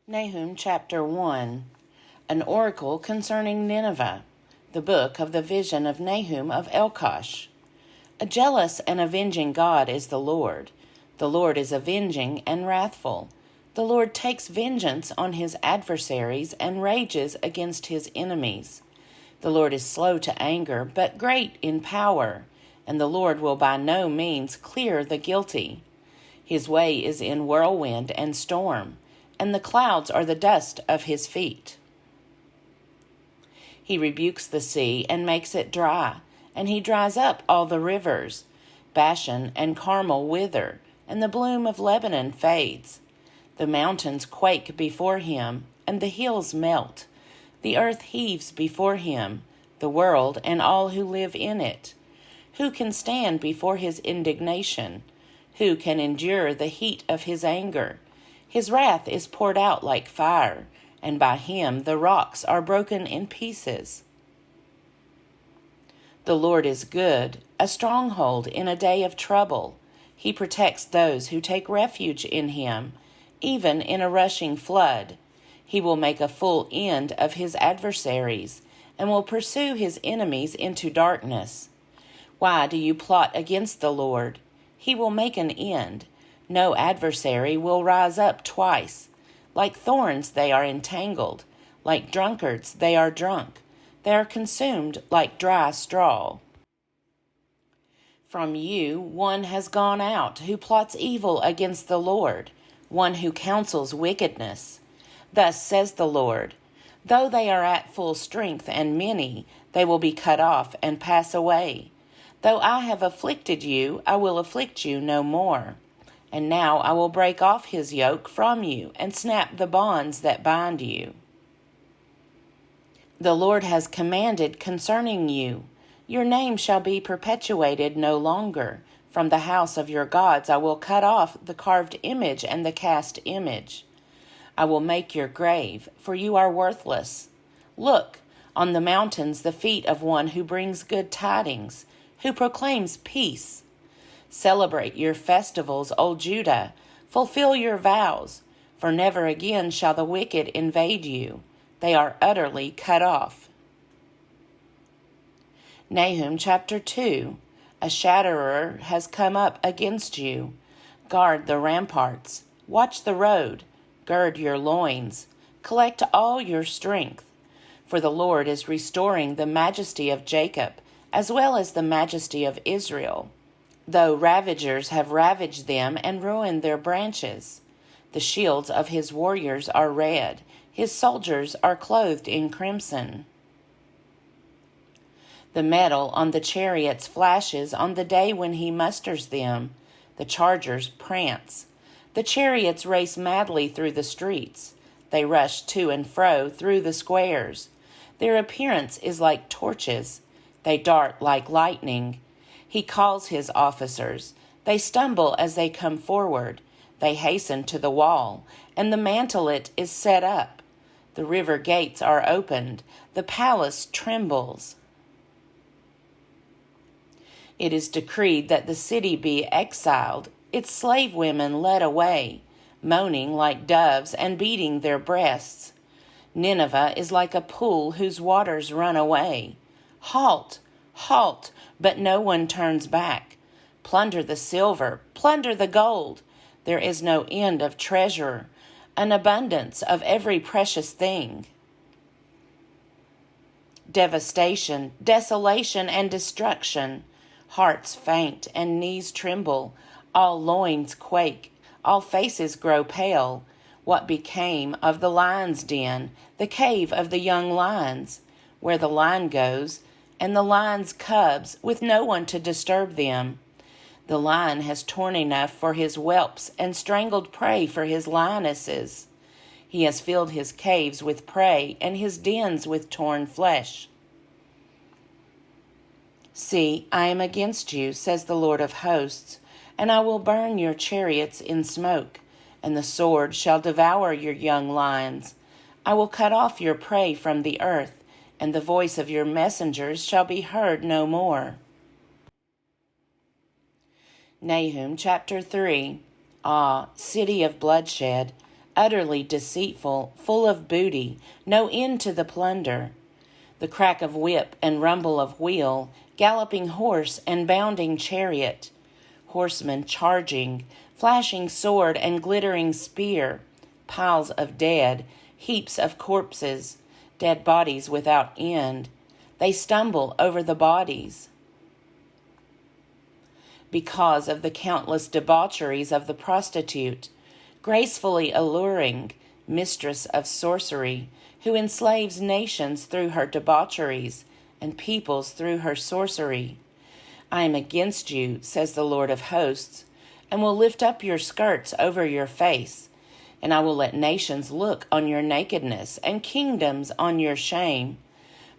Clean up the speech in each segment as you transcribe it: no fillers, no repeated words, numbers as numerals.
Nahum chapter 1. An oracle concerning Nineveh. The book of the vision of Nahum of Elkosh. A jealous and avenging God is the Lord. The Lord is avenging and wrathful. The Lord takes vengeance on his adversaries and rages against his enemies. The Lord is slow to anger, but great in power, and the Lord will by no means clear the guilty. His way is in whirlwind and storm, and the clouds are the dust of his feet. He rebukes the sea and makes it dry, and he dries up all the rivers. Bashan and Carmel wither, and the bloom of Lebanon fades. The mountains quake before him, and the hills melt. The earth heaves before him, the world and all who live in it. Who can stand before his indignation? Who can endure the heat of his anger? His wrath is poured out like fire, and by him the rocks are broken in pieces. The Lord is good, a stronghold in a day of trouble. He protects those who take refuge in him, even in a rushing flood. He will make a full end of his adversaries, and will pursue his enemies into darkness. Why do you plot against the Lord? He will make an end. No adversary will rise up twice. Like thorns they are entangled. Like drunkards they are drunk. They are consumed like dry straw. From you one has gone out who plots evil against the Lord, one who counsels wickedness. Thus says the Lord, though they are at full strength and many, they will be cut off and pass away. Though I have afflicted you, I will afflict you no more. And now I will break off his yoke from you and snap the bonds that bind you. The Lord has commanded concerning you, your name shall be perpetuated no longer. From the house of your gods I will cut off the carved image and the cast image. I will make your grave, for you are worthless. Look, on the mountains the feet of one who brings good tidings, who proclaims peace. Celebrate your festivals, O Judah. Fulfill your vows, for never again shall the wicked invade you. They are utterly cut off. Nahum chapter 2. A shatterer has come up against you. Guard the ramparts. Watch the road. Gird your loins. Collect all your strength. For the Lord is restoring the majesty of Jacob, as well as the majesty of Israel. Though ravagers have ravaged them and ruined their branches. The shields of his warriors are red, his soldiers are clothed in crimson. The metal on the chariots flashes on the day when he musters them. The chargers prance. The chariots race madly through the streets. They rush to and fro through the squares. Their appearance is like torches. They dart like lightning. He calls his officers. They stumble as they come forward. They hasten to the wall, and the mantelet is set up. The river gates are opened. The palace trembles. It is decreed that the city be exiled, its slave women led away, moaning like doves and beating their breasts. Nineveh is like a pool whose waters run away. Halt! Halt! But no one turns back. Plunder the silver, plunder the gold. There is no end of treasure, an abundance of every precious thing. Devastation, desolation, and destruction. Hearts faint and knees tremble. All loins quake. All faces grow pale. What became of the lion's den, the cave of the young lions, where the lion goes, and the lion's cubs, with no one to disturb them? The lion has torn enough for his whelps and strangled prey for his lionesses. He has filled his caves with prey and his dens with torn flesh. See, I am against you, says the Lord of hosts, and I will burn your chariots in smoke, and the sword shall devour your young lions. I will cut off your prey from the earth, and the voice of your messengers shall be heard no more. Nahum chapter 3. Ah, city of bloodshed, utterly deceitful, full of booty, no end to the plunder. The crack of whip and rumble of wheel, galloping horse and bounding chariot, horsemen charging, flashing sword and glittering spear, piles of dead, heaps of corpses, dead bodies without end. They stumble over the bodies. Because of the countless debaucheries of the prostitute, gracefully alluring, mistress of sorcery, who enslaves nations through her debaucheries and peoples through her sorcery. I am against you, says the Lord of hosts, and will lift up your skirts over your face, and I will let nations look on your nakedness and kingdoms on your shame.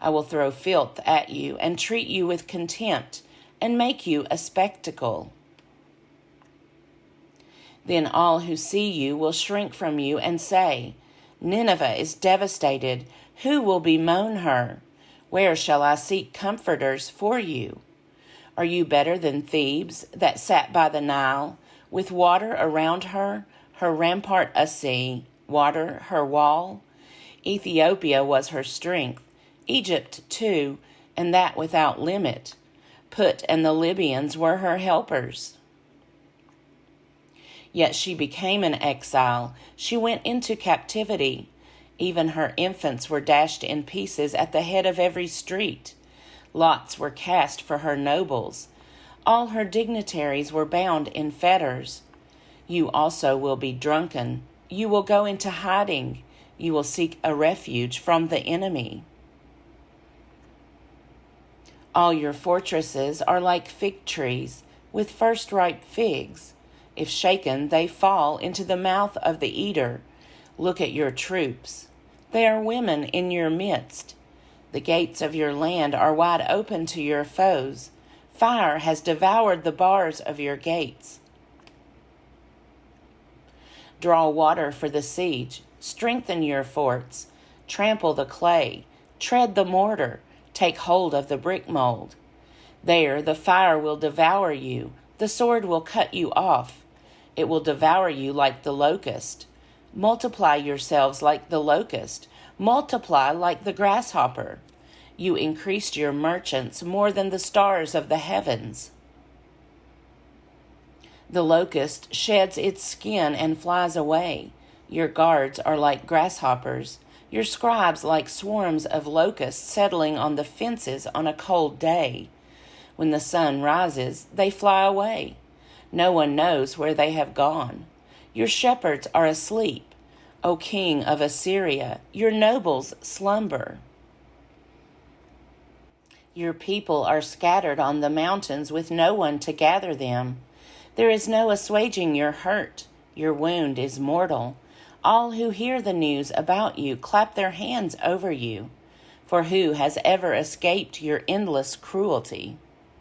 I will throw filth at you and treat you with contempt and make you a spectacle. Then all who see you will shrink from you and say, Nineveh is devastated. Who will bemoan her? Where shall I seek comforters for you? Are you better than Thebes, that sat by the Nile, with water around her, her rampart a sea, water her wall? Ethiopia was her strength, Egypt too, and that without limit. Put and the Libyans were her helpers. Yet she became an exile. She went into captivity. Even her infants were dashed in pieces at the head of every street. Lots were cast for her nobles. All her dignitaries were bound in fetters. You also will be drunken. You will go into hiding. You will seek a refuge from the enemy. All your fortresses are like fig trees with first-ripe figs. If shaken, they fall into the mouth of the eater. Look at your troops. They are women in your midst. The gates of your land are wide open to your foes. Fire has devoured the bars of your gates. Draw water for the siege. Strengthen your forts. Trample the clay. Tread the mortar. Take hold of the brick mold. There the fire will devour you. The sword will cut you off. It will devour you like the locust. Multiply yourselves like the locust. Multiply like the grasshopper. You increased your merchants more than the stars of the heavens. The locust sheds its skin and flies away. Your guards are like grasshoppers. Your scribes like swarms of locusts settling on the fences on a cold day. When the sun rises, they fly away. No one knows where they have gone. Your shepherds are asleep. O king of Assyria, your nobles slumber. Your people are scattered on the mountains with no one to gather them. There is no assuaging your hurt. Your wound is mortal. All who hear the news about you clap their hands over you. For who has ever escaped your endless cruelty?